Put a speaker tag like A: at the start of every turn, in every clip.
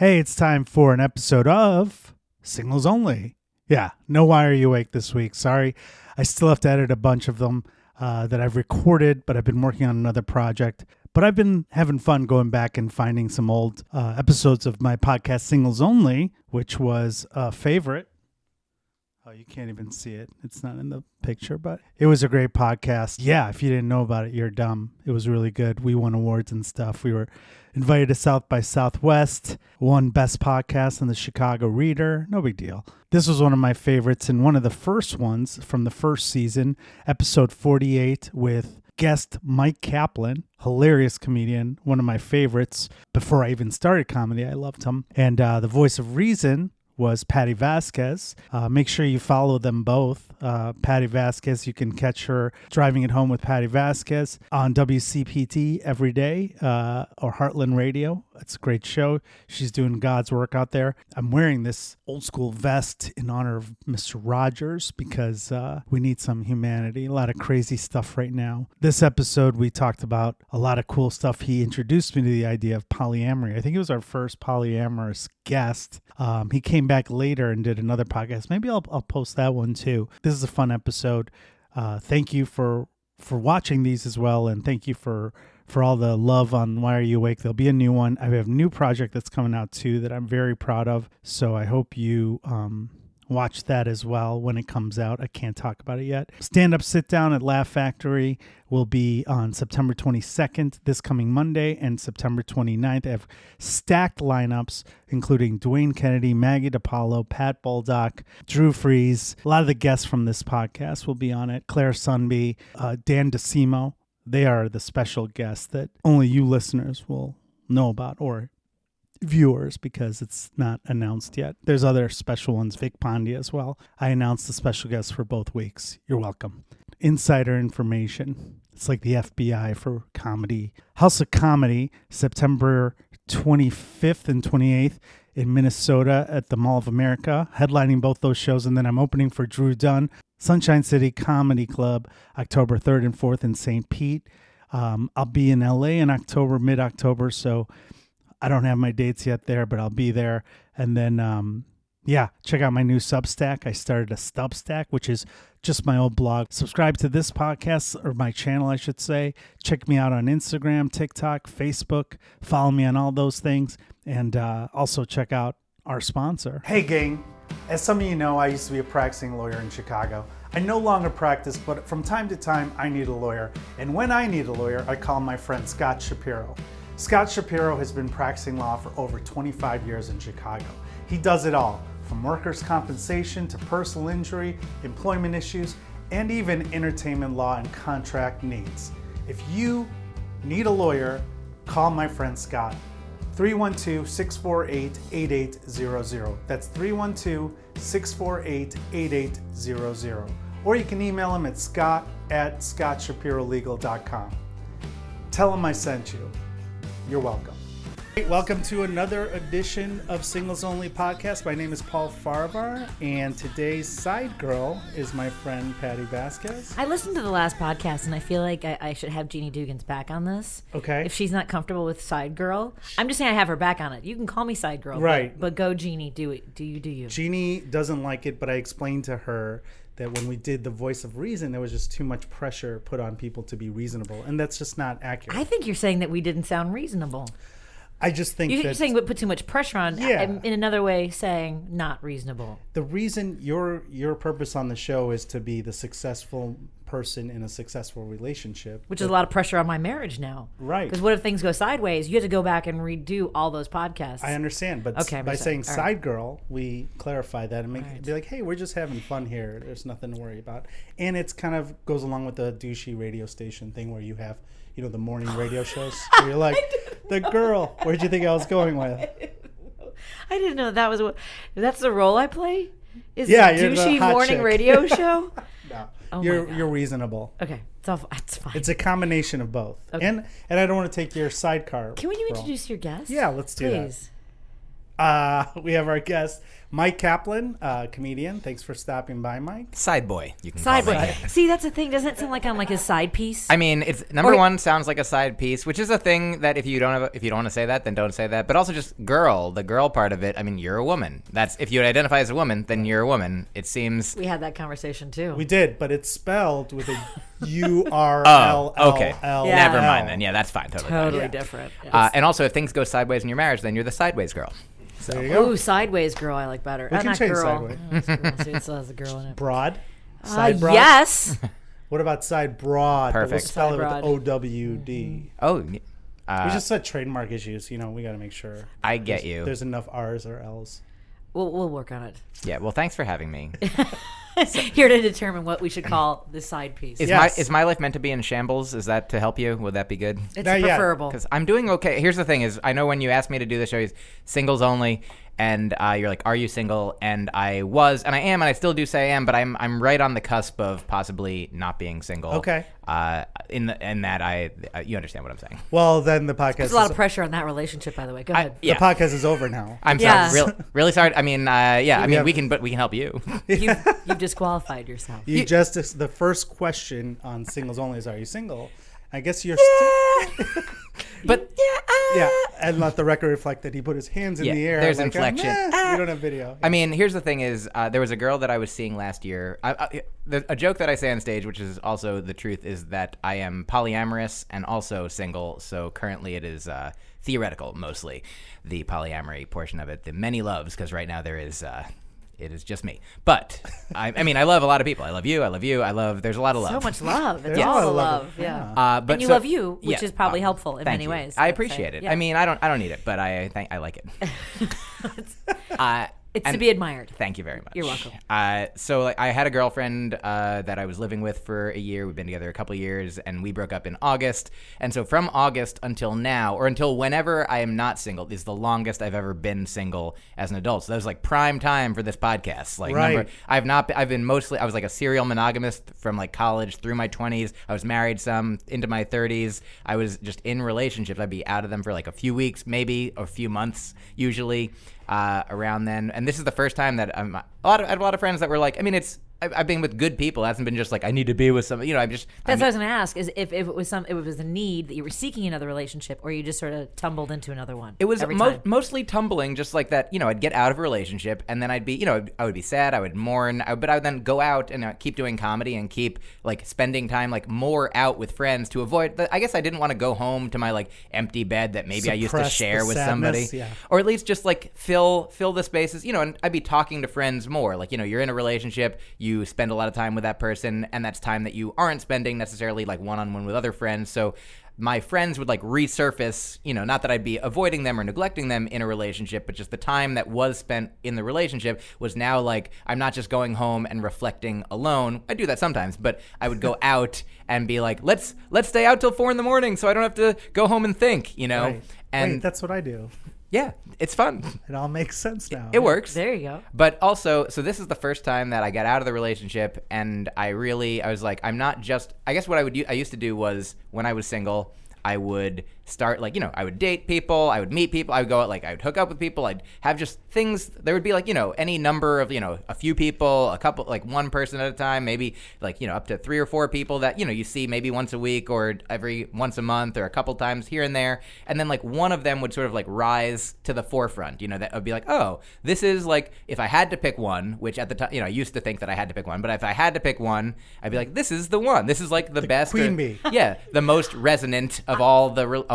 A: Hey, it's time for an episode of Singles Only. Yeah, no Why Are You Awake this week. Sorry, I still have to edit a bunch of them that I've recorded, but I've been working on another project. But I've been having fun going back and finding some old episodes of my podcast Singles Only, which was a favorite. Oh, you can't even see it. It's not in the picture, but it was a great podcast. Yeah, if you didn't know about it, you're dumb. It was really good. We won awards and stuff. We were invited to South by Southwest, won Best Podcast in the Chicago Reader. No big deal. This was one of my favorites and one of the first ones from the first season, episode 48 with guest Myq Kaplan, hilarious comedian, one of my favorites. Before I even started comedy, I loved him. And the voice of reason was Patti Vasquez. Make sure you follow them both. Patti Vasquez, you can catch her Driving It Home with Patti Vasquez on WCPT every day or Heartland Radio. It's a great show. She's doing God's work out there. I'm wearing this old school vest in honor of Mr. Rogers because we need some humanity. A lot of crazy stuff right now. This episode, we talked about a lot of cool stuff. He introduced me to the idea of polyamory. I think it was our first polyamorous guest. He came back later and did another podcast. Maybe I'll post that one too. This is a fun episode. Thank you for watching these as well, and thank you for all the love on Why Are You Awake. There'll be a new one. I have a new project that's coming out too that I'm very proud of. So I hope you watch that as well when it comes out. I can't talk about it yet. Stand Up Sit Down at Laugh Factory will be on September 22nd, this coming Monday, and September 29th. I have stacked lineups, including Dwayne Kennedy, Maggie DePaulo, Pat Baldock, Drew Freeze. A lot of the guests from this podcast will be on it. Claire Sunby, Dan DeSimo. They are the special guests that only you listeners will know about, or viewers, because it's not announced yet. There's other special ones, Vic Pondia as well. I announced the special guests for both weeks. You're welcome. Insider information. It's like the FBI for comedy. House of Comedy, September 25th and 28th in Minnesota at the Mall of America, headlining both those shows. And then I'm opening for Drew Dunn, Sunshine City Comedy Club, October 3rd and 4th in St. Pete. I'll be in LA in October, mid-October, so I don't have my dates yet there, but I'll be there. And then, check out my new Substack. I started a Substack, which is just my old blog. Subscribe to this podcast, or my channel, I should say. Check me out on Instagram, TikTok, Facebook. Follow me on all those things. And also check out our sponsor. Hey, gang. As some of you know, I used to be a practicing lawyer in Chicago. I no longer practice, but from time to time, I need a lawyer. And when I need a lawyer, I call my friend Scott Shapiro. Scott Shapiro has been practicing law for over 25 years in Chicago. He does it all, from workers' compensation to personal injury, employment issues, and even entertainment law and contract needs. If you need a lawyer, call my friend Scott. 312-648-8800. That's 312-648-8800. Or you can email him at scott@scottshapirolegal.com. Tell him I sent you. You're welcome. Welcome to another edition of Singles Only Podcast. My name is Paul Farahvar, and today's side girl is my friend Patti Vasquez.
B: I listened to the last podcast, and I feel like I should have Jeannie Dugan's back on this.
A: Okay.
B: If she's not comfortable with side girl, I'm just saying I have her back on it. You can call me side girl,
A: right?
B: But go, Jeannie. Do it. Do you?
A: Jeannie doesn't like it, but I explained to her that when we did the voice of reason, there was just too much pressure put on people to be reasonable, and that's just not accurate.
B: I think you're saying that we didn't sound reasonable.
A: I just think
B: you're saying we put too much pressure on.
A: Yeah.
B: In another way, saying not reasonable.
A: The reason your purpose on the show is to be the successful person in a successful relationship,
B: which is a lot of pressure on my marriage now.
A: Right.
B: Because what if things go sideways? You have to go back and redo all those podcasts.
A: I understand, but by saying side girl, we clarify that and be like, hey, we're just having fun here. There's nothing to worry about. And it's kind of goes along with the douchey radio station thing where you have, the morning radio shows where you're like, the girl, where'd you think I was going with?
B: I didn't know that's the role I play? Is
A: you're
B: douchey
A: the hot
B: morning
A: chick.
B: Radio show?
A: No.
B: Oh
A: you're reasonable.
B: Okay. It's fine.
A: It's a combination of both. Okay. And I don't want to take your sidecar.
B: Can you introduce your guest?
A: Yeah, let's do that.
B: Please.
A: We have our guest, Myq Kaplan, comedian. Thanks for stopping by, Myq.
C: Side boy, you can
B: Side
C: call
B: boy.
C: me.
B: See, that's the thing. Doesn't it sound like I'm like a side piece?
C: I mean, it's number one sounds like a side piece, which is a thing that if you don't want to say that, then don't say that. But also just the girl part of it. I mean, you're a woman. That's if you identify as a woman, then you're a woman. It seems
B: We had that conversation too.
A: We did, but it's spelled with a U-R-L-L-L.
C: Oh, okay.
B: Yeah.
C: Never mind then. Yeah, that's fine. Totally
B: Totally
C: fine.
B: different.
C: And also, if things go sideways in your marriage, then you're the sideways girl. So
A: There you go.
B: Ooh, sideways girl, I like better.
A: We can
B: not
A: change
B: girl.
A: sideways.
B: Oh, it's girl. See, it still has a girl in it.
A: Broad? Side broad?
B: Yes.
A: What about side broad? But we'll
C: Perfect.
A: spell
B: Side
A: it
B: broad.
A: with O-W-D.
C: Oh,
A: We just said trademark issues. We got to make sure.
C: I get you.
A: There's enough R's or L's.
B: We'll work on it.
C: Yeah. Well, thanks for having me.
B: Here to determine what we should call the side piece.
C: Is my life meant to be in shambles? Is that to help you? Would that be good?
B: It's
A: Not yet.
B: preferable.
C: Because I'm doing okay. Here's the thing: is I know when you asked me to do the show, is singles only, and you're like, "Are you single?" And I was, and I am, and I still do say I am, but I'm right on the cusp of possibly not being single.
A: Okay.
C: In that you understand what I'm saying?
A: Well, then the podcast
B: There's a lot of pressure on that relationship, by the way. Go ahead.
A: the podcast is over now.
C: I'm
B: Yeah.
C: sorry. Really sorry. I mean, yeah. I mean,
A: have-
C: we can help you.
B: You've disqualified yourself.
A: The first question on singles only is, are you single? I guess you're
C: But
A: yeah, and let the record reflect that he put his hands in
C: Yeah,
A: the air.
C: there's
A: like,
C: inflection.
A: We don't have video.
C: I mean, here's the thing: is there was a girl that I was seeing last year. A joke that I say on stage, which is also the truth, is that I am polyamorous and also single. So currently, it is theoretical, mostly the polyamory portion of it. The many loves, because right now there is. It is just me. But, I mean, I love a lot of people. I love you. There's a lot of love.
B: So much love. It's
A: There's
B: all
A: a
B: the
A: lot of
B: love.
A: love.
B: Yeah.
C: But
B: And you
C: so-
B: love you, which
C: yeah,
B: is probably helpful in
C: thank
B: many
C: you.
B: ways.
C: I
B: I'd
C: appreciate
B: say.
C: it.
B: Yeah.
C: I mean, I don't need it, but I like it.
B: It's
C: and-
B: to be admired.
C: Thank you very much.
B: You're welcome.
C: So I had a girlfriend that I was living with for a year. We've been together a couple of years, and we broke up in August. And so from August until now, or until whenever I am not single, is the longest I've ever been single as an adult. So that was like prime time for this podcast. Like,
A: Right.
C: remember, I was like a serial monogamist from like college through my 20s. I was married some into my 30s. I was just in relationships. I'd be out of them for like a few weeks, maybe a few months, usually. Around then, and this is the first time that I have a lot of friends that were like, I mean, I've been with good people. It hasn't been just like I need to be with somebody.
B: That's what I was going to ask. Is if it was a need that you were seeking another relationship, or you just sort of tumbled into another one.
C: It was
B: every time?
C: mostly tumbling, just like that. I'd get out of a relationship, and then I'd be, I would be sad, I would mourn, but I would then go out and keep doing comedy and keep like spending time like more out with friends to avoid. I guess I didn't want to go home to my like empty bed that maybe I used to
A: Suppress
C: share
A: the
C: with
A: sadness,
C: somebody,
A: yeah.
C: or at least just like fill the spaces. And I'd be talking to friends more. Like you're in a relationship, you spend a lot of time with that person, and that's time that you aren't spending necessarily like one-on-one with other friends. So my friends would like resurface, not that I'd be avoiding them or neglecting them in a relationship, but just the time that was spent in the relationship was now like, I'm not just going home and reflecting alone. I do that sometimes, but I would go out and be like, let's stay out till 4 a.m. so I don't have to go home and think,
A: Right.
C: And
A: Wait, that's what I do.
C: yeah, it's fun.
A: It all makes sense now.
C: It works.
B: There you go.
C: But also, so this is the first time that I got out of the relationship, and I was like, I'm not just, I guess what I used to do was, when I was single, I would start like, I would date people, I would meet people, I would go out, like I would hook up with people, I'd have just things, there would be like, any number of, a few people, a couple, like one person at a time, maybe like, up to 3 or 4 people that, you see maybe once a week or every once a month or a couple times here and there. And then like one of them would sort of like rise to the forefront, that would be like, oh, this is like, if I had to pick one, which at the time, I used to think that I had to pick one, but if I had to pick one, I'd be like, this is the one. This is like the best.
A: queen bee.
C: Yeah, the most resonant of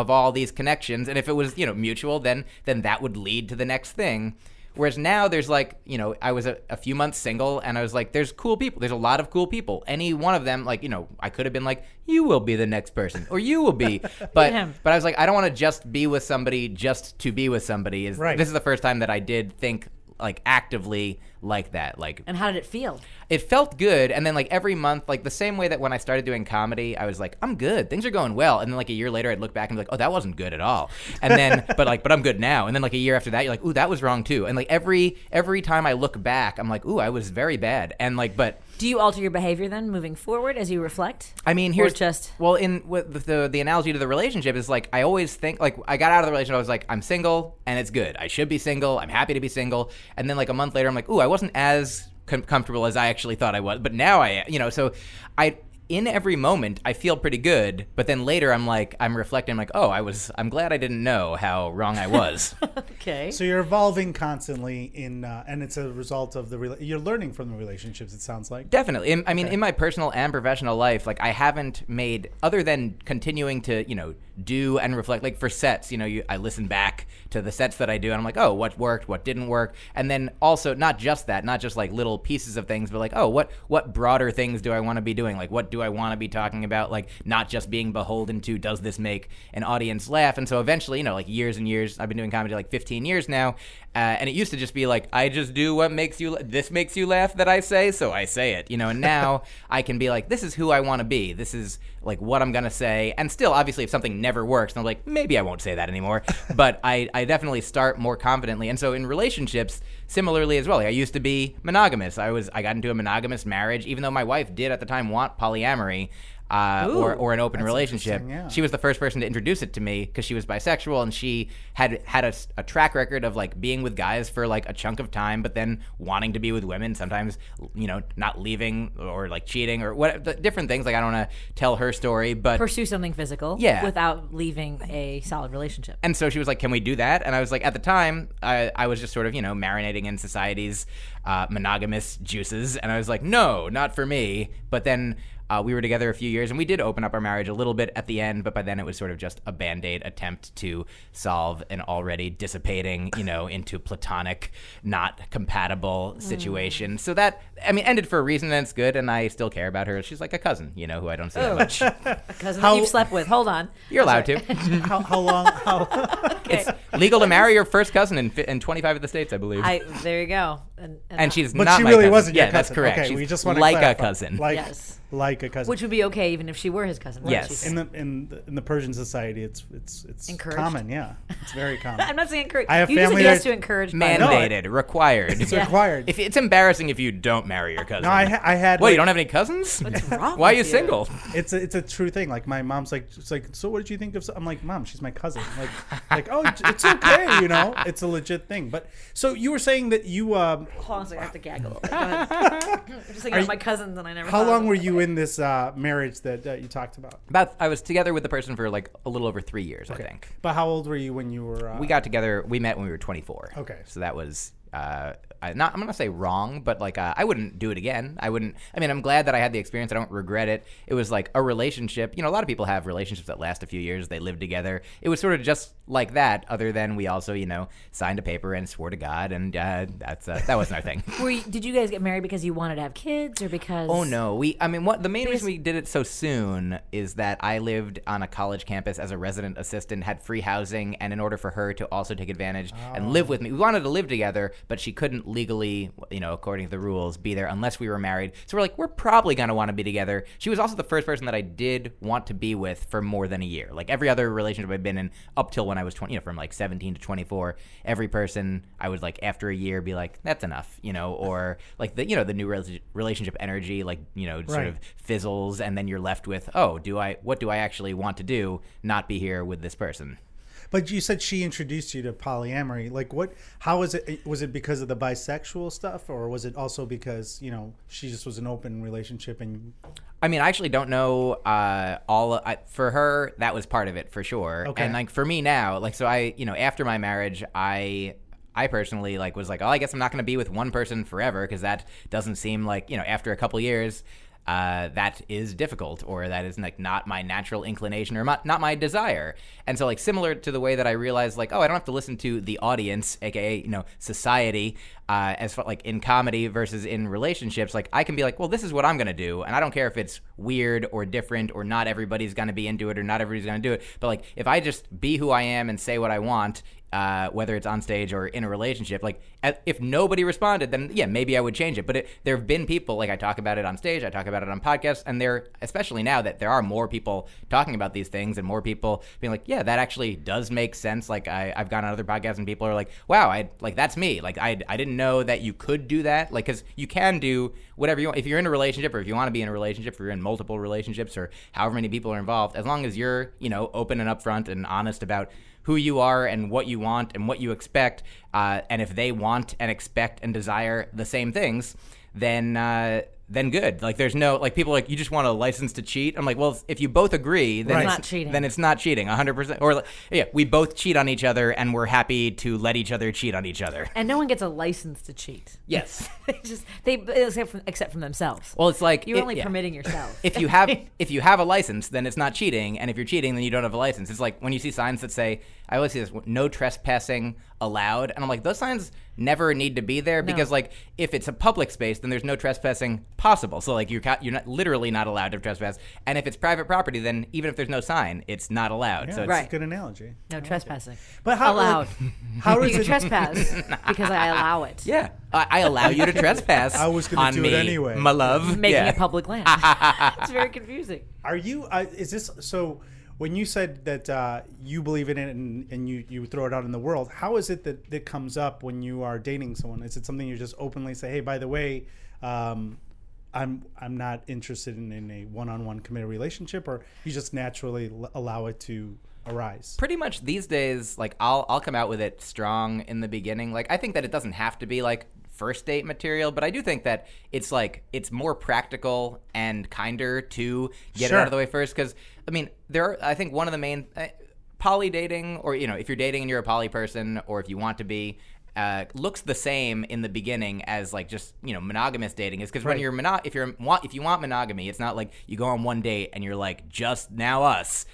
C: all these connections, and if it was mutual, then that would lead to the next thing. Whereas now there's like, I was a few months single, and I was like, there's cool people, there's a lot of cool people. Any one of them, like, I could have been like, you will be the next person, or you will be, but I was like, I don't want to just be with somebody just to be with somebody.
A: Right.
C: This is the first time that I did think like actively like that. Like,
B: And how did it feel?
C: it felt good. And then like every month, like the same way that when I started doing comedy, I was like, I'm good. Things are going well. And then like a year later, I'd look back and be like, oh, that wasn't good at all. And then, but I'm good now. And then like a year after that, you're like, ooh, that was wrong too. And like every time I look back, I'm like, ooh, I was very bad. And like, but
B: Do you alter your behavior then moving forward as you reflect?
C: I mean,
B: Or just
C: well, in with the analogy to the relationship is like I always think like I got out of the relationship, I was like, I'm single and it's good. I should be single. I'm happy to be single. And then like a month later, I'm like, ooh, I wasn't as comfortable as I actually thought I was, but now I am. You know, so in every moment I feel pretty good, but then later I'm reflecting, I'm like, oh, I'm glad I didn't know how wrong I was.
B: okay.
A: So you're evolving constantly and it's a result of you're learning from the relationships, it sounds like.
C: Definitely. In my personal and professional life, like I haven't made, other than continuing to, do and reflect, like for sets, I listen back to the sets that I do and I'm like, oh, what worked, what didn't work. And then also not just like little pieces of things, but like, oh, what broader things do I want to be doing? Like, what do I want to be talking about? Like, not just being beholden to, does this make an audience laugh? And so eventually, like years and years, I've been doing comedy like 15 years now. And it used to just be like, I just do what makes you laugh that I say, so I say it, and now I can be like, this is who I want to be. This is like what I'm going to say. And still, obviously, if something never works, then I'm like, maybe I won't say that anymore. But I definitely start more confidently. And so in relationships, similarly as well, like I used to be monogamous. I got into a monogamous marriage, even though my wife did at the time want polyamory. Or an open relationship.
A: Yeah.
C: She was the first person to introduce it to me because she was bisexual and she had a track record of like being with guys for like a chunk of time, but then wanting to be with women, sometimes, not leaving or like cheating or what, different things. Like I don't want to tell her story, but
B: pursue something physical without leaving a solid relationship.
C: And so she was like, can we do that? And I was like, at the time, I was just sort of, marinating in society's monogamous juices. And I was like, no, not for me. But then we were together a few years, and we did open up our marriage a little bit at the end, but by then it was sort of just a Band-Aid attempt to solve an already dissipating, into platonic, not compatible situation. So that, ended for a reason, and it's good, and I still care about her. She's like a cousin, who I don't see that much.
B: A cousin that you've slept with. Hold on.
C: You're allowed to.
A: How long?
B: Okay.
C: It's legal to marry your first cousin in 25 of the states, I believe.
B: There you go.
C: And she's
A: But
C: not
A: she
C: my
A: really
C: cousin.
A: wasn't your
C: Yeah, that's
A: cousin.
C: correct.
A: Okay,
C: She's
A: we just want to
C: like
A: clarify.
C: a cousin.
B: Yes.
A: Like a cousin.
B: Which would be okay even if she were his cousin.
C: Yes.
A: In the Persian society, it's
B: Encouraged?
A: common. Yeah, it's very common.
B: I'm not saying encourage.
A: I have
B: you just
A: family
B: said yes
A: that-
B: to encourage.
C: Mandated, required.
A: It's required.
C: If it's embarrassing if you don't marry your cousin.
A: No, I had.
C: What,
A: like,
C: you don't have any cousins?
B: What's wrong
C: Why are you
B: with
C: single?
A: It's a true thing. Like my mom's like, so what did you think of? I'm like, Mom, she's my cousin. Like oh, it's okay. It's a legit thing. But so you were saying that you.
B: Hold on a second, I have to gaggle. Go ahead. I'm just thinking about my cousins, and I never.
A: How
B: thought
A: long
B: of
A: were
B: it.
A: you in this marriage that you talked about?
C: I was together with the person for like a little over 3 years, I think.
A: But how old were you when you were?
C: We got together. We met when we were 24.
A: Okay.
C: So that was I'm gonna say wrong, but like I wouldn't do it again. I'm glad that I had the experience. I don't regret it. It was like a relationship. A lot of people have relationships that last a few years. They live together. It was sort of just like that. Other than we also signed a paper and swore to God, and that wasn't our thing.
B: Did you guys get married because you wanted to have kids, or because?
C: Oh no, the main reason we did it so soon is that I lived on a college campus as a resident assistant, had free housing, and in order for her to also take advantage and live with me, we wanted to live together, but she couldn't legally, according to the rules, be there unless we were married. So we're probably gonna want to be together. She was also the first person that I did want to be with for more than a year. Like every other relationship I've been in up till when I was 20, from like 17 to 24, every person I would like after a year be like, that's enough, or like the the new relationship energy, like sort of fizzles, and then you're left with, what do I actually want to do? Not be here with this person.
A: But you said she introduced you to polyamory. Like what? How was it? Was it because of the bisexual stuff, or was it also because she just was an open relationship and?
C: I actually don't know. For her, that was part of it for sure.
A: Okay.
C: And like for me now, like so I after my marriage, I personally was like, oh, I guess I'm not going to be with one person forever because that doesn't seem like after a couple years. That is difficult, or that is like not my natural inclination, or not my desire. And so like similar to the way that I realized like, oh, I don't have to listen to the audience, aka society, as far like in comedy versus in relationships. Like I can be like, well, this is what I'm gonna do, and I don't care if it's weird or different, or not everybody's gonna be into it, or not everybody's gonna do it. But like if I just be who I am and say what I want, whether it's on stage or in a relationship. Like, if nobody responded, then yeah, maybe I would change it. But there have been people, like I talk about it on stage, I talk about it on podcasts, and especially now that there are more people talking about these things and more people being like, yeah, that actually does make sense. Like I've gone on other podcasts and people are like, wow, that's me. Like I didn't know that you could do that. Like, because you can do whatever you want. If you're in a relationship or if you want to be in a relationship, or you're in multiple relationships or however many people are involved, as long as you're, open and upfront and honest about who you are and what you want and what you expect, and if they want and expect and desire the same things, then good. Like, there's no, like, people are like, you just want a license to cheat. I'm like, well, if you both agree, then
B: Not cheating.
C: Then it's not cheating, 100%. Or like, yeah, we both cheat on each other and we're happy to let each other cheat on each other.
B: And no one gets a license to cheat.
C: Yes.
B: except from themselves.
C: Well, it's like
B: You're only permitting yourself.
C: If you have a license, then it's not cheating, and if you're cheating, then you don't have a license. It's like when you see signs that say, I always see this, no trespassing allowed, and I'm like, those signs never need to be there because, like, if it's a public space, then there's no trespassing possible. So, like, you're not literally not allowed to trespass, and if it's private property, then even if there's no sign, it's not allowed.
A: Yeah,
C: so
A: it's a good analogy.
B: No trespassing.
A: But how
B: allowed?
A: How
B: You
A: is
B: can
A: it?
B: trespass because I allow it.
C: Yeah, I allow you to trespass.
A: I was going
C: on
A: to do
C: me,
A: it anyway.
C: my love.
B: Making
C: yeah.
B: it public land. It's very confusing.
A: Are you? Is this so? When you said that you believe in it and you throw it out in the world, how is it that it comes up when you are dating someone? Is it something you just openly say, hey, by the way, I'm not interested in a one-on-one committed relationship, or you just naturally allow it to arise?
C: Pretty much these days, like, I'll come out with it strong in the beginning. Like, I think that it doesn't have to be like first date material, but I do think that it's more practical and kinder to get it out of the way first, because I mean, I think one of the main poly dating, or if you're dating and you're a poly person, or if you want to be, looks the same in the beginning as like just monogamous dating is, because when you're if you want monogamy, it's not like you go on one date and you're like, just now us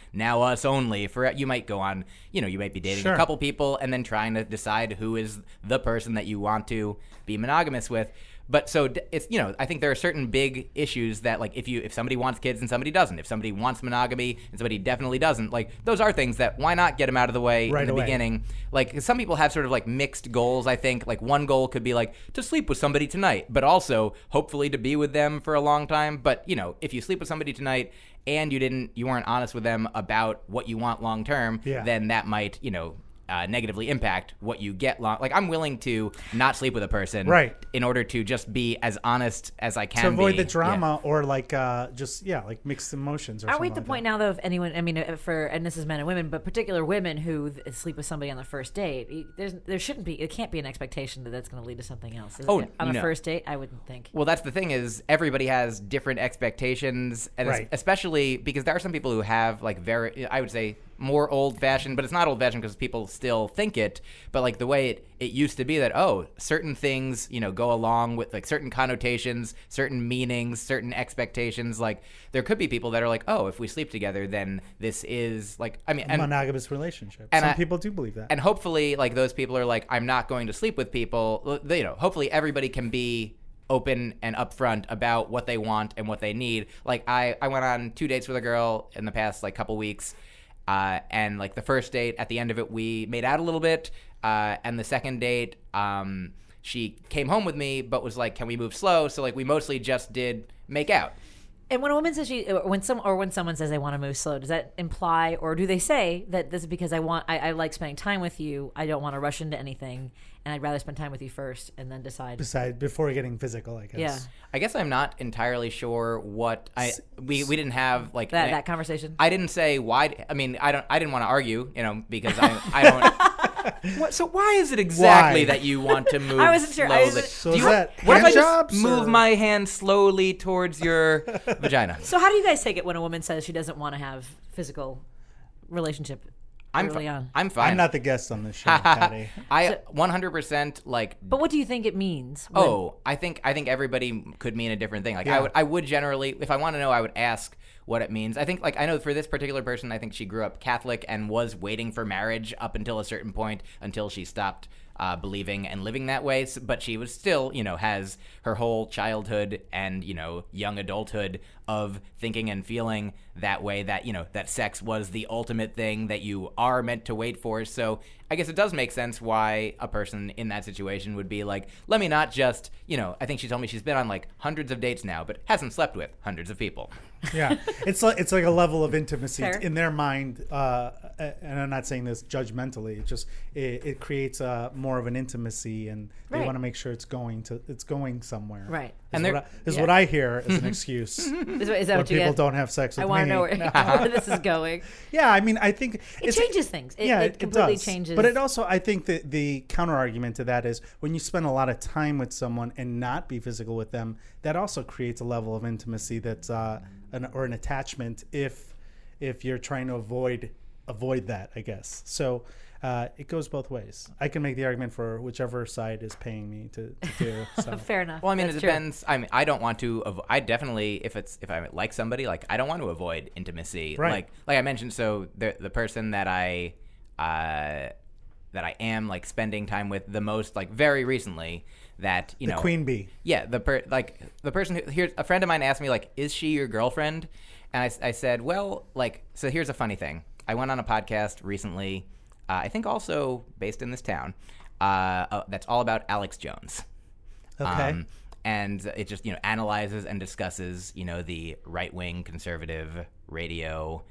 C: only. You might go on, you might be dating a couple people and then trying to decide who is the person that you want to be monogamous with. But so it's, I think there are certain big issues that, like, if somebody wants kids and somebody doesn't, if somebody wants monogamy and somebody definitely doesn't, like, those are things that, why not get them out of the way in the beginning? Like, 'cause some people have sort of like mixed goals, I think. Like, one goal could be like to sleep with somebody tonight, but also hopefully to be with them for a long time. But, if you sleep with somebody tonight and you weren't honest with them about what you want long term, then that might, negatively impact what you get Like, I'm willing to not sleep with a person in order to just be as honest as I can
A: to avoid
C: be.
A: the drama or like like mixed emotions. Or
B: Are we at the
A: like
B: point now, though, if anyone, I mean, and this is men and women, but particular women who sleep with somebody on the first date, it can't be an expectation that that's going to lead to something else. On a first date, I wouldn't think.
C: Well, that's the thing, is everybody has different expectations, and especially because there are some people who have like I would say more old-fashioned, but it's not old-fashioned because people still think it, but like the way it used to be that, certain things, go along with like certain connotations, certain meanings, certain expectations. Like, there could be people that are like, if we sleep together, then this is like, I mean,
A: a monogamous relationship.
C: And
A: some people do believe that.
C: And hopefully, like, those people are like, I'm not going to sleep with people. Hopefully everybody can be open and upfront about what they want and what they need. Like, I went on 2 dates with a girl in the past like couple weeks. And like the first date, at the end of it, we made out a little bit. And the second date, she came home with me, but was like, can we move slow? So like we mostly just did make out.
B: And when a woman says when someone says they want to move slow, does that imply, or do they say that this is because I like spending time with you, I don't want to rush into anything, and I'd rather spend time with you first and then decide
A: before getting physical, I guess.
B: Yeah.
C: I guess I'm not entirely sure what we didn't have like
B: that conversation.
C: I didn't say why. I mean, I didn't want to argue, because I don't. So why is it exactly that you want to move?
B: I wasn't sure.
C: Slowly?
A: What
C: if I just move my hand slowly towards your vagina?
B: So how do you guys take it when a woman says she doesn't want to have physical relationship early on?
C: I'm fine.
A: I'm not the guest on this show, Patty.
C: I 100% like.
B: But what do you think it means?
C: I think everybody could mean a different thing. Like, I would generally, if I want to know, I would ask what it means. I think, like, I know for this particular person, I think she grew up Catholic and was waiting for marriage up until a certain point, until she stopped believing and living that way. But she was still, has her whole childhood and, young adulthood of thinking and feeling that way, that, that sex was the ultimate thing that you are meant to wait for. So I guess it does make sense why a person in that situation would be like, let me not just, I think she told me she's been on like hundreds of dates now, but hasn't slept with hundreds of people.
A: Yeah, it's like a level of intimacy
B: Fair.
A: in their mind, and I'm not saying this judgmentally. It creates more of an intimacy, and they
B: Right.
A: want to make sure it's going somewhere.
B: Right.
A: Is
C: And
A: what I hear as an excuse.
B: Is that
A: when
B: what you
A: people
B: get?
A: don't have sex with
B: I
A: me.
B: want to know where this is going.
A: Yeah, I mean, I think
B: It changes things. It completely changes.
A: But it also, I think that the counter argument to that is when you spend a lot of time with someone and not be physical with them, that also creates a level of intimacy that's an attachment if you're trying to avoid that, I guess. So it goes both ways. I can make the argument for whichever side is paying me to do. So.
B: Fair enough.
C: Well, I mean,
B: That's
C: it
B: true.
C: depends. I mean, I don't want to. I definitely, if I like somebody, like I don't want to avoid intimacy.
A: Right.
C: Like I mentioned, so the person that I am like spending time with the most, like very recently, that
A: The queen bee.
C: Yeah, the person who, here's a friend of mine asked me like, is she your girlfriend? And I said, well, like, so here's a funny thing. I went on a podcast recently, I think also based in this town, that's all about Alex Jones.
A: Okay.
C: And it just, analyzes and discusses, the right-wing conservative radio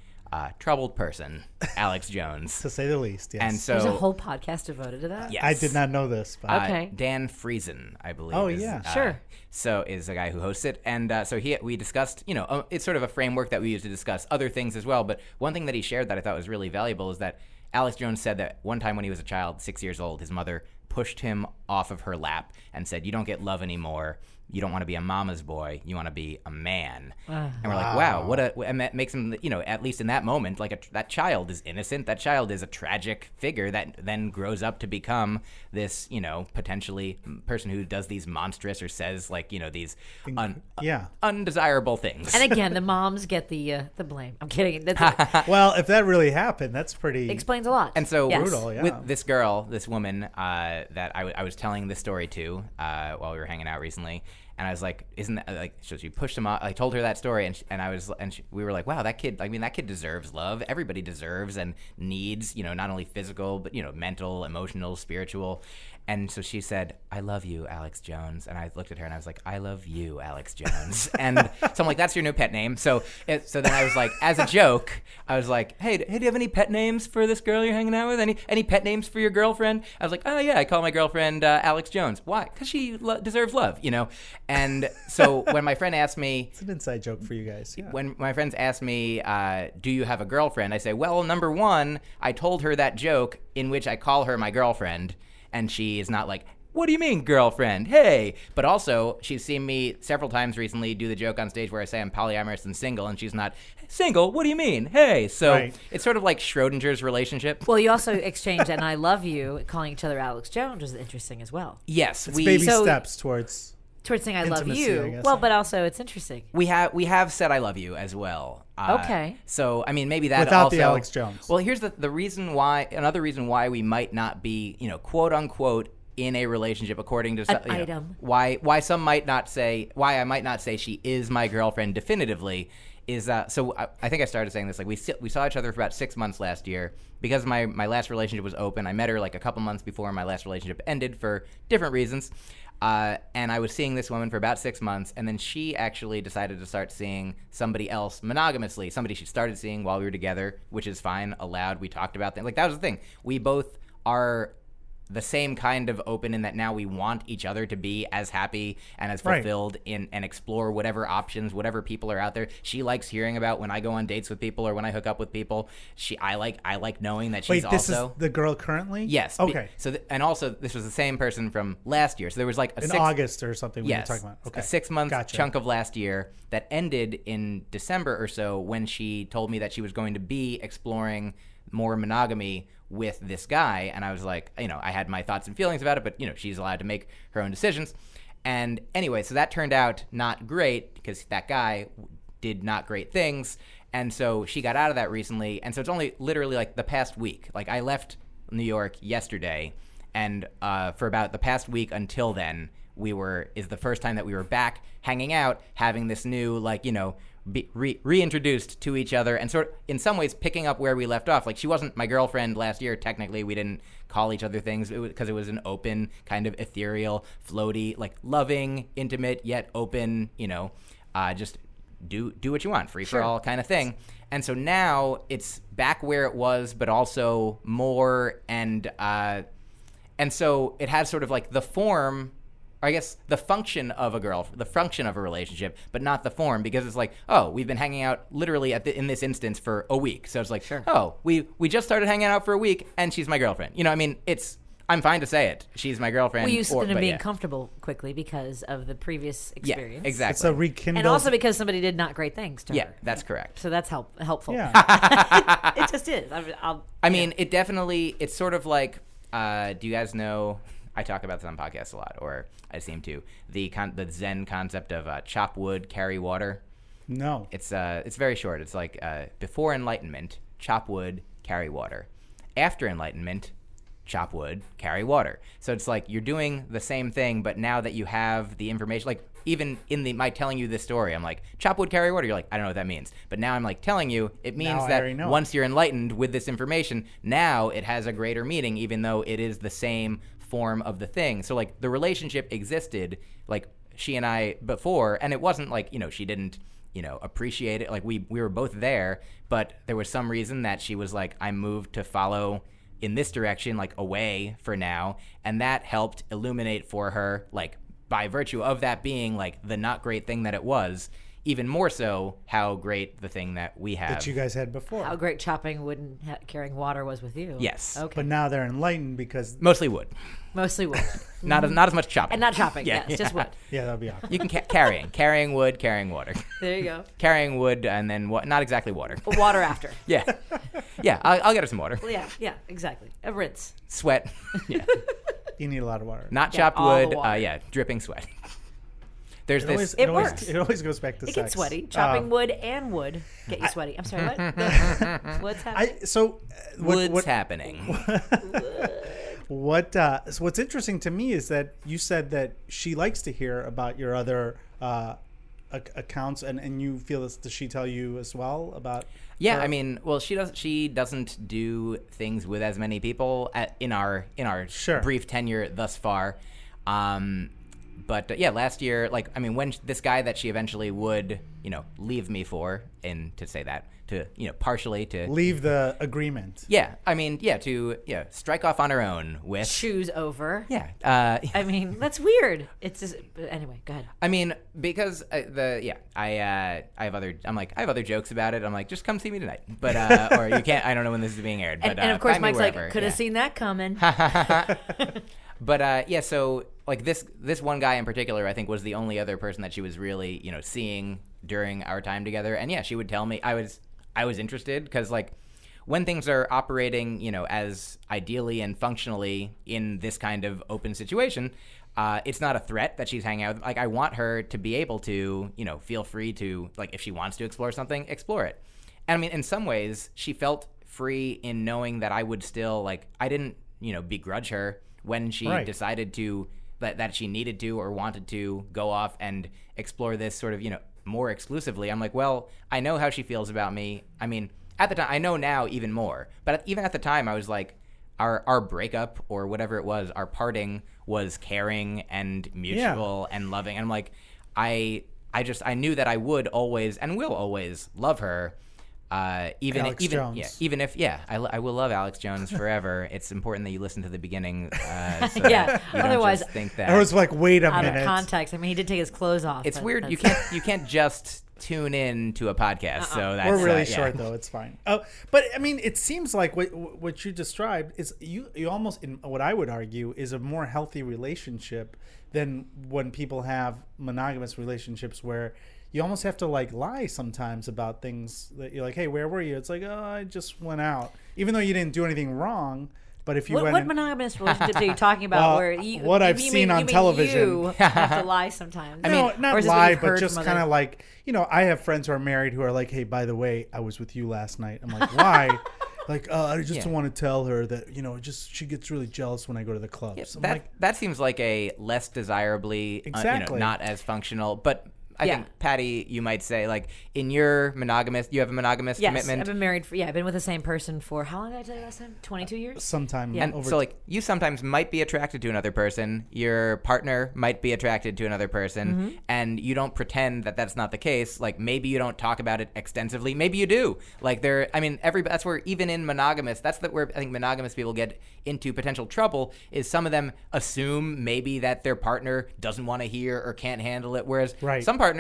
C: troubled person, Alex Jones.
A: To say the least, yes.
C: And so
B: There's a whole podcast devoted to that?
C: yes.
A: I did not know this. But
B: Okay.
C: Dan Friesen, I believe.
A: Oh,
C: is,
A: yeah.
B: Sure.
C: So is the guy who hosts it, and so we discussed, it's sort of a framework that we use to discuss other things as well. But one thing that he shared that I thought was really valuable is that Alex Jones said that one time when he was a child, 6 years old, his mother pushed him off of her lap and said, "You don't get love anymore. You don't want to be a mama's boy. You want to be a man." And we're like, wow, and that makes him, at least in that moment, like that child is innocent. That child is a tragic figure that then grows up to become this, potentially person who does these monstrous or says like, these undesirable things.
B: And again, the moms get the blame. I'm kidding. That's
A: well, if that really happened, that's pretty.
B: explains a lot.
C: And so
B: Yes.
A: Brutal, yeah.
C: with this woman that I was telling this story to while we were hanging out recently, and I was like, isn't that like, so she pushed him off. I told her that story, we were like, wow, that kid deserves love. Everybody deserves and needs, not only physical, but, mental, emotional, spiritual. And so she said, "I love you, Alex Jones." And I looked at her and I was like, "I love you, Alex Jones." And so I'm like, that's your new pet name. So then I was like, as a joke, I was like, hey, do you have any pet names for this girl you're hanging out with? Any pet names for your girlfriend? I was like, oh yeah, I call my girlfriend Alex Jones. Why? Because she deserves love, And so when my friend asked me,
A: It's an inside joke for you guys. Yeah.
C: when my friends ask me, do you have a girlfriend? I say, well, number one, I told her that joke in which I call her my girlfriend, and she is not like, what do you mean, girlfriend? Hey. But also, she's seen me several times recently do the joke on stage where I say I'm polyamorous and single, and she's not, single? What do you mean? Hey. So
A: Right.
C: It's sort of like Schrodinger's relationship.
B: Well, you also exchanged "and I love you," calling each other Alex Jones was interesting as well.
C: Yes.
A: It's baby
B: So-
A: steps towards.
B: Towards saying "I love
A: Intimacy,
B: you."
A: I guess,
B: Well,
A: yeah.
B: but also it's interesting.
C: We have said I love you as well.
B: Okay.
C: So I mean, maybe that
A: Without
C: also,
A: the Alex Jones.
C: Well, here's the reason why. Another reason why we might not be, quote unquote, in a relationship, according to some,
B: item.
C: why some might not say, why I might not say she is my girlfriend definitively, is so I think I started saying this, like we saw each other for about 6 months last year because my last relationship was open. I met her like a couple months before my last relationship ended for different reasons. And I was seeing this woman for about 6 months, and then she actually decided to start seeing somebody else monogamously, somebody she started seeing while we were together, which is fine, allowed. We talked about things. Like, that was the thing. We both are the same kind of open in that now we want each other to be as happy and as fulfilled and explore whatever options, whatever people are out there. She likes hearing about when I go on dates with people or when I hook up with people. I like knowing that she's
A: Wait, this
C: also...
A: is the girl currently?
C: Yes.
A: Okay.
C: And also, this was the same person from last year. So there was like
A: In August or something we were talking about. Okay.
C: a 6 month
A: Gotcha.
C: chunk of last year that ended in December or so when she told me that she was going to be exploring more monogamy with this guy. And I was like, I had my thoughts and feelings about it, but she's allowed to make her own decisions. And anyway, so that turned out not great because that guy did not great things. And so she got out of that recently. And so it's only literally like the past week. Like, I left New York yesterday, And for about the past week until then, is the first time that we were back hanging out, having this new, like, you know, be reintroduced to each other and sort of in some ways picking up where we left off. Like, she wasn't my girlfriend last year. Technically, we didn't call each other things because it was an open, kind of ethereal, floaty, like loving, intimate, yet open, you know, just do what you want, free for all kind of thing. And so now it's back where it was, but also more. And so it has sort of like the form, I guess the function of a relationship, but not the form, because it's like, oh, we've been hanging out literally in this instance for a week. So it's like, oh, we just started hanging out for a week and she's my girlfriend. You know, I mean, I'm fine to say it. She's my girlfriend.
B: We used to be comfortable quickly because of the previous experience.
C: Yeah, exactly.
A: It's a rekindled.
B: And also because somebody did not great things to her.
C: Yeah, that's correct.
B: So that's helpful.
A: Yeah.
B: It just is.
C: I mean, it definitely, it's sort of like, do you guys know, I talk about this on podcasts a lot, or I seem to, the Zen concept of chop wood, carry water.
A: No.
C: It's very short. It's like before enlightenment, chop wood, carry water. After enlightenment, chop wood, carry water. So it's like you're doing the same thing, but now that you have the information, like even in my telling you this story, I'm like, chop wood, carry water. You're like, I don't know what that means. But now I'm like telling you, it means that once you're enlightened with this information, now it has a greater meaning, even though it is the same form of the thing. So like the relationship existed, like she and I before, and it wasn't like, you know, she didn't, you know, appreciate it. Like we were both there, but there was some reason that she was like, I moved to follow in this direction, like away for now. And that helped illuminate for her, like by virtue of that being like the not great thing that it was, even more so how great the thing that we have.
A: That you guys had before.
B: How great chopping wood and carrying water was with you.
C: Yes.
B: Okay.
A: But now they're enlightened because...
C: Mostly wood.
B: Mostly wood.
C: Not as much chopping.
B: And not chopping, yes, just wood.
A: Yeah, that'll be awesome.
C: You can carrying wood, carrying water.
B: There you go.
C: Carrying wood and then not exactly water.
B: Water after.
C: Yeah. Yeah, I'll get her some water.
B: Well, yeah, exactly. A rinse.
C: Sweat. Yeah.
A: You need a lot of water.
C: Not chopped wood. Dripping sweat. There's this.
B: It works.
A: It always goes back to
B: It
A: sex.
B: gets sweaty. Chopping wood and wood get you sweaty. I'm sorry, what? What's happening?
C: What's happening?
A: So what's interesting to me is that you said that she likes to hear about your other accounts, and you feel this. Does she tell you as well about?
C: Yeah,
A: her?
C: I mean, well, she doesn't do things with as many people in our brief tenure thus far. But yeah, last year, like, I mean, when this guy that she eventually would, you know, leave me for, and to say that, to, you know, partially to
A: leave the agreement.
C: Yeah, I mean, yeah, to strike off on her own with
B: shoes over.
C: Yeah,
B: I mean, that's weird. It's just, but anyway, go ahead.
C: I mean, because I have other jokes about it. I'm like, just come see me tonight, but or you can't. I don't know when this is being aired, but
B: and of course, Mike's
C: wherever.
B: like, could have seen that coming.
C: But yeah, so like this one guy in particular, I think was the only other person that she was really, you know, seeing during our time together. And yeah, she would tell me I was interested because like when things are operating, you know, as ideally and functionally in this kind of open situation, it's not a threat that she's hanging out with. Like I want her to be able to, you know, feel free to, like, if she wants to explore something, explore it. And I mean, in some ways, she felt free in knowing that I would still, like, I didn't, you know, begrudge her when she decided to, that she needed to or wanted to go off and explore this sort of, you know, more exclusively. I'm like, well, I know how she feels about me. I mean, at the time, I know now even more. But even at the time, I was like, our breakup or whatever it was, our parting was caring and mutual and loving. And I'm like, I knew that I would always and will always love her. Even
A: Alex Jones.
C: Even if I will love Alex Jones forever. It's important that you listen to the beginning. So
B: yeah,
C: you
B: otherwise
C: don't just think that
A: I was like, wait a
B: out
A: minute.
B: of context. I mean, he did take his clothes off.
C: It's weird.
B: that's-
C: You can't just tune in to a podcast. So that's
A: we're really short though. It's fine. But I mean, it seems like what you described is you almost, in what I would argue, is a more healthy relationship than when people have monogamous relationships where you almost have to like lie sometimes about things that you're like, hey, where were you? It's like, oh, I just went out, even though you didn't do anything wrong. But if you
B: what monogamous relationships are you talking about?
A: Well,
B: where you,
A: what I've seen on television,
B: you have to lie sometimes.
C: I mean,
A: no, not
B: or is it
A: lie,
B: you've
A: but
B: heard
A: just
B: from
A: kind of
B: other-
A: like, you know, I have friends who are married who are like, hey, by the way, I was with you last night. I'm like, why? Like, I just don't want to tell her that, she gets really jealous when I go to the clubs.
C: Yeah, that seems like a less desirably,
A: exactly.
C: Not as functional, but I think, Patti, you might say, like, in your you have a monogamous commitment?
B: Yes, I've been married I've been with the same person for, how long did I tell you last time? 22 years?
A: Sometime.
B: Yeah.
C: And so, like, you sometimes might be attracted to another person, your partner might be attracted to another person, and you don't pretend that that's not the case. Like, maybe you don't talk about it extensively, maybe you do. Like, that's where, even in monogamous, where I think monogamous people get into potential trouble, is some of them assume maybe that their partner doesn't want to hear or can't handle it, whereas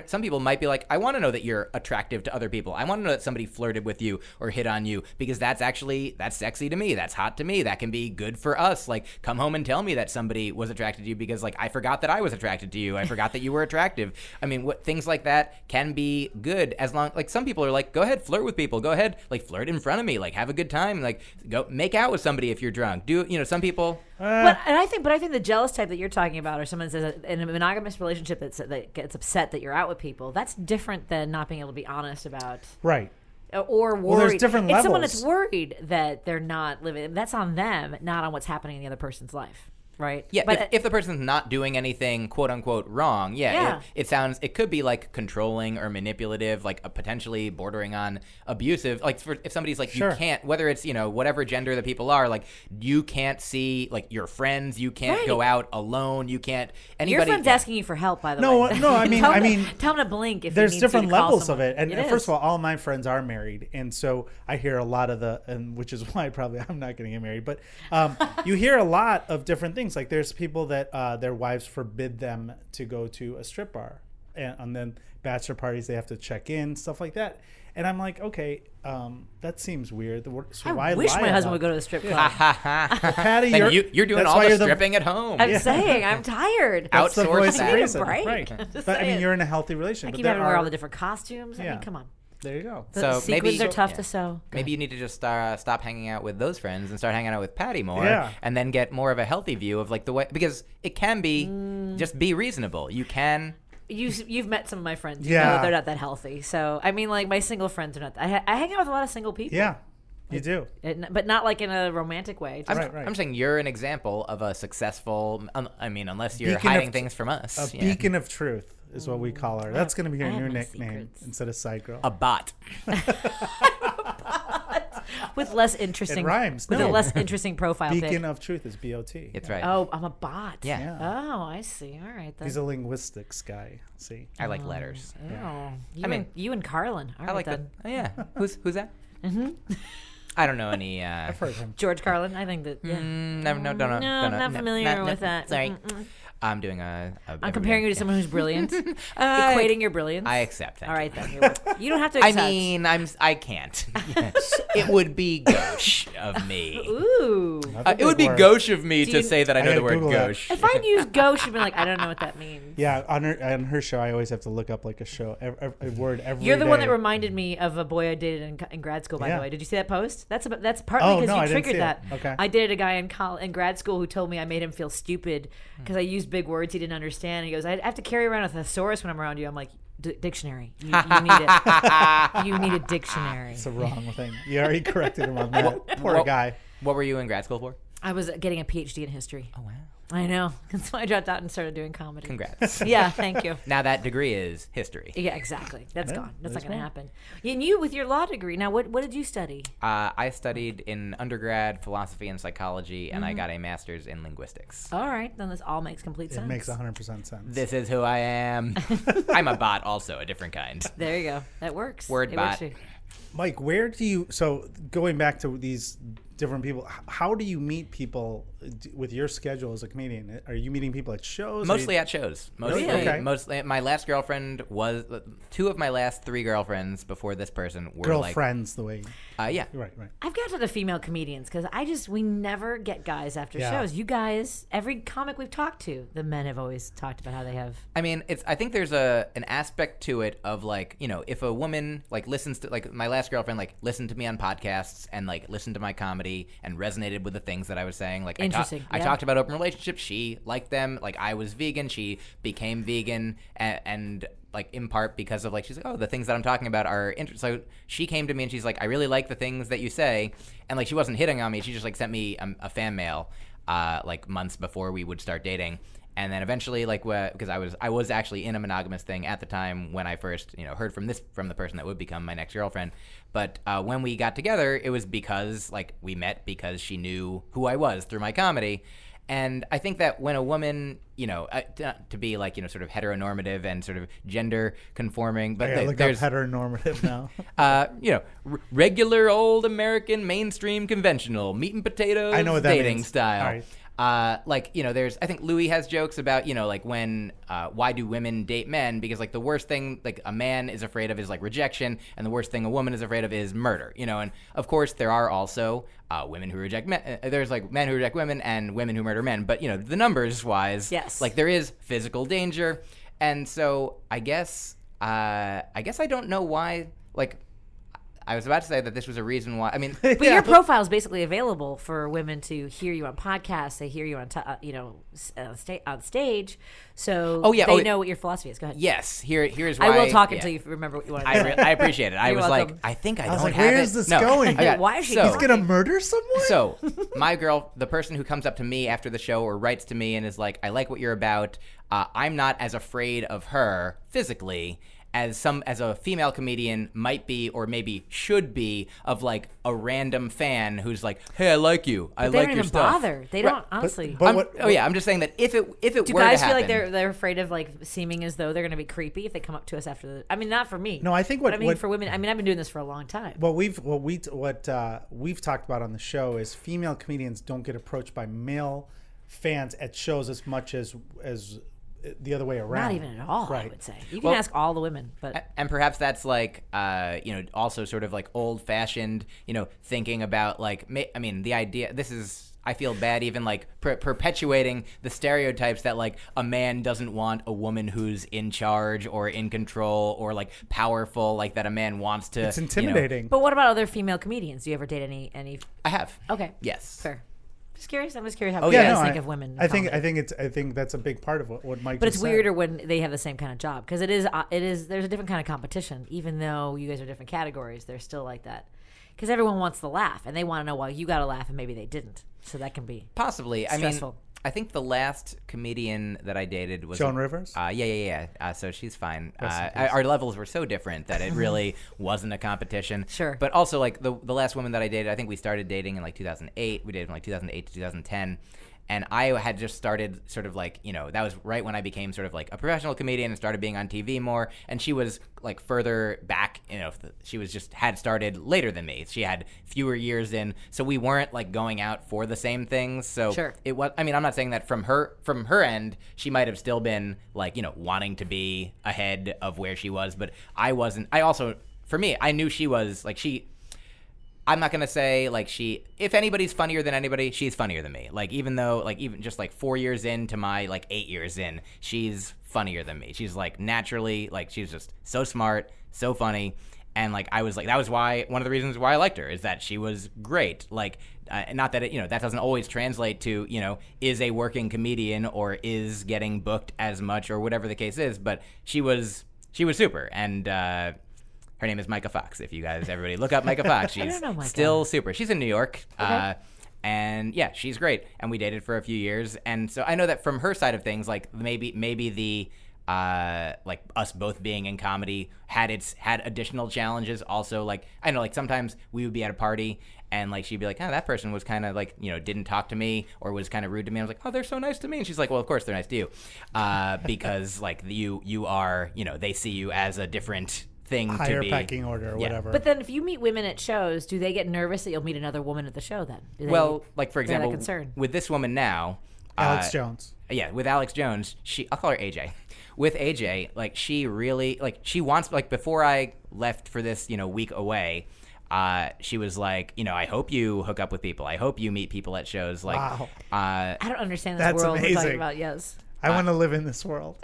C: some people might be like, I want to know that you're attractive to other people. I want to know that somebody flirted with you or hit on you, because that's sexy to me. That's hot to me. That can be good for us. Like, come home and tell me that somebody was attracted to you, because, like, I forgot that I was attracted to you. I forgot that you were attractive. I mean, things like that can be good, as long, like, some people are like, go ahead, flirt with people. Go ahead, like, flirt in front of me. Like, have a good time. Like, go make out with somebody if you're drunk. Some people.
B: But I think the jealous type that you're talking about, or someone says in a monogamous relationship that gets upset that you're out with people, that's different than not being able to be honest about.
A: Right.
B: Or worried.
A: Well, there's different levels.
B: It's someone that's worried that they're not living. That's on them, not on what's happening in the other person's life. Right.
C: Yeah.
B: But
C: if the person's not doing anything quote unquote wrong, it could be like controlling or manipulative, like a potentially bordering on abusive. Like if somebody's like, you can't, whether it's, whatever gender that people are, like, you can't see like your friends, you can't go out alone, you can't. Anybody.
B: Your friend's asking you for help, by the way.
A: No, I mean,
B: tell them to blink if
A: there's
B: you need
A: different
B: to call
A: levels
B: someone.
A: of it. And first of all my friends are married, and so I hear a lot of and which is why probably I'm not going to get married. But you hear a lot of different things. Like, there's people that their wives forbid them to go to a strip bar, and then bachelor parties they have to check in, stuff like that. And I'm like, okay, that seems weird. So
B: I wish my husband would go to the strip club.
A: Patti,
C: you're doing all the stripping at home.
B: I'm saying I'm tired.
C: Outsource
B: that. I need a break.
A: Right. But I mean, you're in a healthy relationship.
B: I keep having to wear all the different costumes. I mean, come on.
A: There you go.
B: The sequins are tough to sew.
C: Maybe you need to just stop hanging out with those friends and start hanging out with Patti more, and then get more of a healthy view of like the way, because it can be just be reasonable. You can.
B: You've met some of my friends. You know they're not that healthy. So I mean, like, my single friends are not. I hang out with a lot of single people.
A: Yeah. You do.
B: But not like in a romantic way.
C: I'm saying you're an example of a successful, unless you're hiding things from us.
A: A beacon of truth is what we call her. That's going to be her new nickname instead of side girl.
C: A bot.
B: With less interesting.
A: It rhymes.
B: With a less interesting profile pic.
A: Beacon of truth is B-O-T.
C: It's right.
B: Oh, I'm a bot.
C: Yeah.
B: Oh, I see. All right then.
A: He's a linguistics guy. See.
C: I like letters.
B: Oh.
C: Yeah.
B: You and Carlin. All right,
C: I like
B: then.
C: that. Oh, yeah. Who's that? Mm-hmm. I don't know any.
A: I've heard him.
B: George Carlin. I think that. Yeah.
C: Don't know.
B: I'm not familiar with that.
C: Sorry. I'm doing
B: I'm comparing you to someone who's brilliant. Equating your brilliance.
C: I accept that.
B: All right then. You don't have to accept.
C: I mean, I can't. It would be gauche of me.
B: Ooh.
C: It would be gauche of me to say that I know the word gauche.
B: If I'd use gauche, you'd be like, I don't know what that means.
A: Yeah, on her show, I always have to look up like a word every
B: You're the
A: day.
B: one that reminded me of a boy I dated in grad school, by the way. Did you see that post? That's partly because you triggered that.
A: Okay.
B: I dated a guy in grad school who told me I made him feel stupid because I used big words he didn't understand. He goes, I have to carry around a thesaurus when I'm around you. I'm like, dictionary. You need it. You need a dictionary.
A: It's the wrong thing. You already corrected him on that. Poor guy.
C: What were you in grad school for?
B: I was getting a PhD in history.
C: Oh, wow.
B: I know. That's why I dropped out and started doing comedy.
C: Congrats.
B: Yeah, thank you.
C: Now that degree is history.
B: Yeah, exactly. That's gone. That's not going to happen. And you, with your law degree, now what did you study?
C: I studied in undergrad philosophy and psychology, and I got a master's in linguistics.
B: All right. Then this all makes complete sense.
A: It makes 100% sense.
C: This is who I am. I'm a bot also, a different kind.
B: There you go. That works.
C: Word bot.
A: Mike, where do you, so going back to these different people, how do you meet people with your schedule as a comedian? Are you meeting people at shows?
C: Mostly at shows. Mostly,
A: okay.
C: Mostly. My last girlfriend was, 2 of my last 3 girlfriends before this person were
A: girlfriends, the way.
C: Yeah.
A: Right.
B: I've got to the female comedians because we never get guys after shows. You guys, every comic we've talked to, the men have always talked about how they have.
C: I mean, I think there's an aspect to it of like, if a woman like listens to, like, my last girlfriend like listened to me on podcasts and like listened to my comedy and resonated with the things that I was saying. Like
B: Interesting.
C: I talked about open relationships. She liked them. Like I was vegan. She became vegan and like in part because of like she's like, oh, the things that I'm talking about are interesting. So she came to me and she's like, I really like the things that you say, and like she wasn't hitting on me. She just like sent me a fan mail like months before we would start dating. And then eventually, like, because I was actually in a monogamous thing at the time when I first, heard from the person that would become my next girlfriend. But when we got together, it was because, like, we met because she knew who I was through my comedy. And I think that when a woman, to be like, sort of heteronormative and sort of gender conforming, but
A: there's heteronormative now.
C: Regular old American mainstream conventional meat and potatoes
A: I know what that
C: dating
A: means.
C: style.
A: All right.
C: I think Louis has jokes about, like when, why do women date men? Because like the worst thing like a man is afraid of is like rejection, and the worst thing a woman is afraid of is murder, and of course there are also, women who reject men. There's like men who reject women and women who murder men, but the numbers wise,
B: yes,
C: like there is physical danger. And so I guess I don't know why, like, I was about to say that this was a reason why. I mean,
B: but your profile is basically available for women to hear you on podcasts. They hear you on, on stage. So they know what your philosophy is. Go ahead.
C: Yes. Here's why.
B: I will talk until you remember what you want to do.
C: I appreciate it. I was
B: welcome.
C: like, I think I don't
A: like,
C: have
A: where
C: it.
A: is this going?
B: Why is she?
A: He's gonna murder someone.
C: So the person who comes up to me after the show or writes to me and is like, I like what you're about. I'm not as afraid of her physically as a female comedian might be, or maybe should be, of like a random fan who's like, hey, I like you. I like your stuff.
B: They don't even bother. They don't, honestly.
C: I'm just saying that if it were
B: do guys
C: to
B: feel
C: happen,
B: like they're afraid of like seeming as though they're going to be creepy if they come up to us after the? I mean, not for me.
A: No, I think
B: for women. I mean, I've been doing this for a long time.
A: What we've talked about on the show is female comedians don't get approached by male fans at shows as much as the other way around.
B: Not even at all,
A: right.
B: I would say. You can ask all the women, but
C: and perhaps that's like also sort of like old-fashioned, thinking about like the idea. This is, I feel bad even like perpetuating the stereotypes that like a man doesn't want a woman who's in charge or in control or like powerful, like that a man wants to.
A: It's intimidating.
B: But what about other female comedians? Do you ever date any?
C: I have.
B: Okay.
C: Yes.
B: Fair. Just curious. I'm just curious how think of women.
A: I think that's a big part of what Myq.
B: But it's weirder when they have the same kind of job, because it is. There's a different kind of competition. Even though you guys are different categories, they're still like that. Because everyone wants to laugh, and they want to know why you got to laugh, and maybe they didn't. So that can be
C: possibly
B: stressful.
C: I mean, I think the last comedian that I dated was
A: Joan Rivers.
C: Yeah. So she's fine. Our levels were so different that it really wasn't a competition.
B: Sure.
C: But also, like the last woman that I dated, I think we started dating in like 2008. We dated from like 2008 to 2010. And I had just started sort of like, that was right when I became sort of like a professional comedian and started being on TV more. And she was like further back, she was had started later than me. She had fewer years in. So we weren't like going out for the same things. So
B: sure.
C: It was, I'm not saying that from her end, she might have still been like, wanting to be ahead of where she was. But I wasn't. For me, I knew she was like, I'm not going to say like if anybody's funnier than anybody, she's funnier than me. Like, even though like even just like 4 years into my like 8 years in, she's funnier than me. She's like naturally, like she's just so smart, so funny. And like, I was like, that was one of the reasons why I liked her is that she was great. Like, not that it, that doesn't always translate to, is a working comedian or is getting booked as much or whatever the case is. But she was super. And, her name is Myq Fox. If you guys, everybody, look up Myq Fox. She's still super. She's in New York.
B: Okay.
C: And yeah, she's great. And we dated for a few years. And so I know that from her side of things, like maybe the like us both being in comedy had additional challenges. Also, like I know like sometimes we would be at a party and like she'd be like, oh, that person was kind of like, didn't talk to me or was kind of rude to me. I was like, oh, they're so nice to me. And she's like, well, of course they're nice to you. Because like you are, they see you as a different thing
A: higher
C: to be
A: pecking order or whatever.
B: But then if you meet women at shows, do they get nervous that you'll meet another woman at the show then?
C: Like for example, with this woman now,
A: Alex Jones.
C: Yeah, with Alex Jones, I'll call her AJ. With AJ, like she really like she wants like before I left for this, week away, she was like, I hope you hook up with people. I hope you meet people at shows. Like,
A: wow.
B: I don't understand this
A: That's
B: world
A: amazing.
B: we're talking about. Yes.
A: I want to live in this world.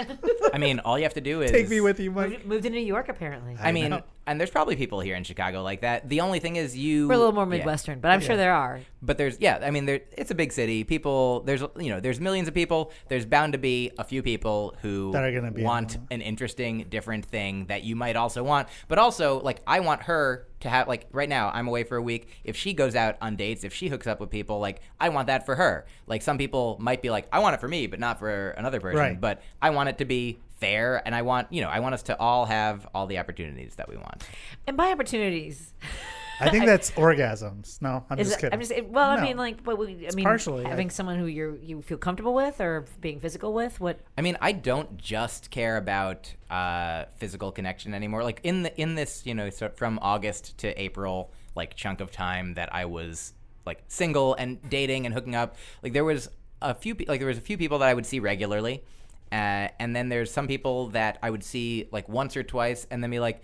C: I mean, all you have to do is
A: Take me with you, Mike.
B: Moved to New York, apparently.
C: I mean,
A: know.
C: and there's probably people here in Chicago like that. The only thing is
B: We're a little more Midwestern, but I'm sure there are.
C: But it's a big city. People, there's millions of people. There's bound to be a few people who
A: That are gonna be
C: want an interesting, different thing that you might also want. But also, like, I want her to have, like, right now, I'm away for a week. If she goes out on dates, if she hooks up with people, like, I want that for her. Like, some people might be like, I want it for me, but not for another person.
A: Right.
C: But I want it to be fair, and I want us to all have all the opportunities that we want.
B: And by opportunities,
A: I think that's orgasms. No, I'm just kidding.
B: I
A: No.
B: mean, like,
A: partially,
B: having someone who you feel comfortable with or being physical with. What?
C: I mean, I don't just care about physical connection anymore. Like in this, so from August to April, like chunk of time that I was like single and dating and hooking up, like there was a few people that I would see regularly, and then there's some people that I would see like once or twice, and then be like,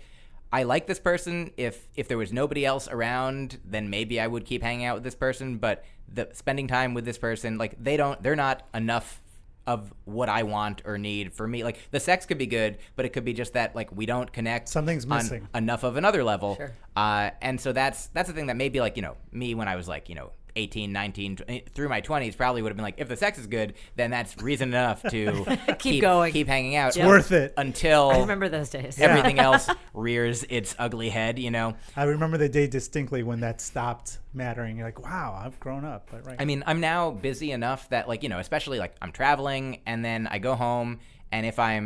C: I like this person. If there was nobody else around, then maybe I would keep hanging out with this person. But spending time with this person, like they're not enough of what I want or need for me. Like the sex could be good, but it could be just that like we don't connect.
A: Something's missing.
C: On enough of another level.
B: Sure.
C: And so that's the thing that maybe like, me when I was like, 18, 19, through my 20s, probably would have been like, if the sex is good, then that's reason enough to
B: Keep going.
C: keep hanging out.
A: It's worth it.
C: Until
B: I remember those days.
C: everything else rears its ugly head,
A: I remember the day distinctly when that stopped mattering. You're like, wow, I've grown up. But right.
C: I mean, I'm now busy enough that like, especially like I'm traveling and then I go home, and if I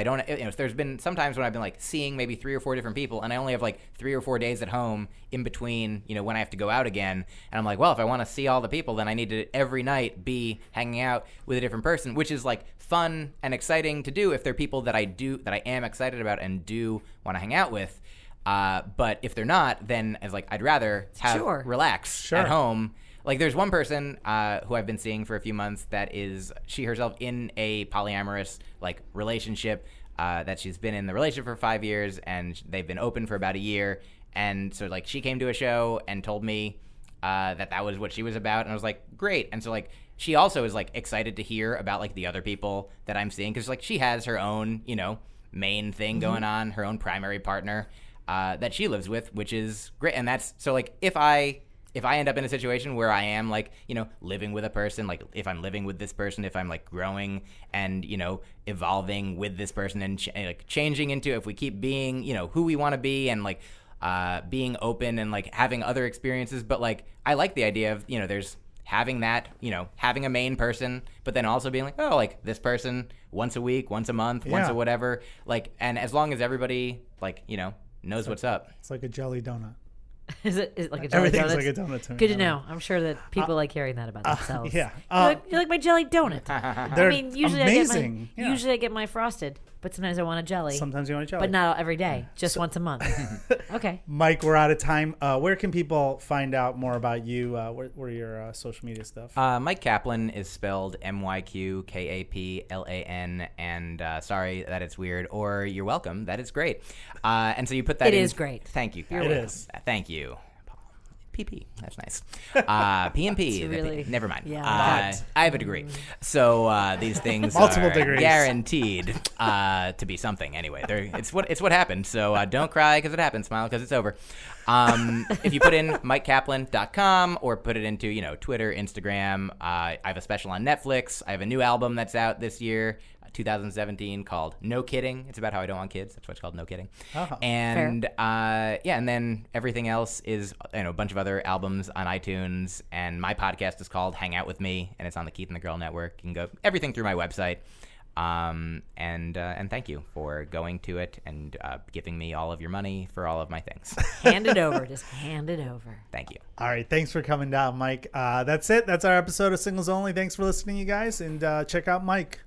C: don't, there's been sometimes when I've been like seeing maybe 3 or 4 different people, and I only have like 3 or 4 days at home in between, when I have to go out again. And I'm like, well, if I want to see all the people, then I need to every night be hanging out with a different person, which is like fun and exciting to do if they're people that I am excited about and do want to hang out with. But if they're not, then it's like I'd rather relax at home. Like there's one person who I've been seeing for a few months that is she herself in a polyamorous like relationship that she's been in the relationship for 5 years, and they've been open for about a year. And so like she came to a show and told me that was what she was about, and I was like, great. And so like she also is like excited to hear about like the other people that I'm seeing, because like she has her own main thing going on, her own primary partner that she lives with, which is great. And that's so like if I end up in a situation where I am like, living with a person, like if I'm living with this person, if I'm like growing and, evolving with this person and like changing into, if we keep being, who we want to be, and like being open and like having other experiences. But like, I like the idea of, there's having that, having a main person, but then also being like, oh, like this person once a week, once a month, once a whatever. Like, and as long as everybody like, knows what's up.
A: It's like a jelly donut.
B: Is it like a jelly
A: Everything's
B: donut?
A: like a donut to me.
B: Good to know. I'm sure that people like hearing that about themselves.
A: Yeah.
B: You like my jelly donut.
A: They're
B: Usually
A: amazing.
B: Usually I get my frosted, but sometimes I want a jelly.
A: Sometimes you want a jelly.
B: But not every day, just once a month. Okay.
A: Mike, we're out of time. Where can people find out more about you? What are your social media stuff?
C: Myq Kaplan is spelled MyQ Kaplan, and sorry that it's weird, or you're welcome, that it's great. And so you put that in.
B: It is great.
C: Thank you.
A: It is.
C: Thank you. PP. That's nice. PMP.
B: Really,
C: never mind.
B: Yeah.
C: I have a degree. So these things
A: Multiple
C: are
A: degrees.
C: guaranteed to be something anyway. It's what happened. So don't cry because it happened. Smile because it's over. If you put in MyqKaplan.com or put it into Twitter, Instagram, I have a special on Netflix. I have a new album that's out this year, 2017, called No Kidding. It's about how I don't want kids. That's why it's called No Kidding.
A: Oh,
C: and and then everything else is a bunch of other albums on iTunes, and my podcast is called Hang Out With Me, and it's on the Keith and the Girl Network. You can go everything through my website. And thank you for going to it and giving me all of your money for all of my things.
B: Hand it over. Just hand it over.
C: Thank you.
A: All right. Thanks for coming down, Mike. That's it. That's our episode of Singles Only. Thanks for listening, you guys, and check out Mike.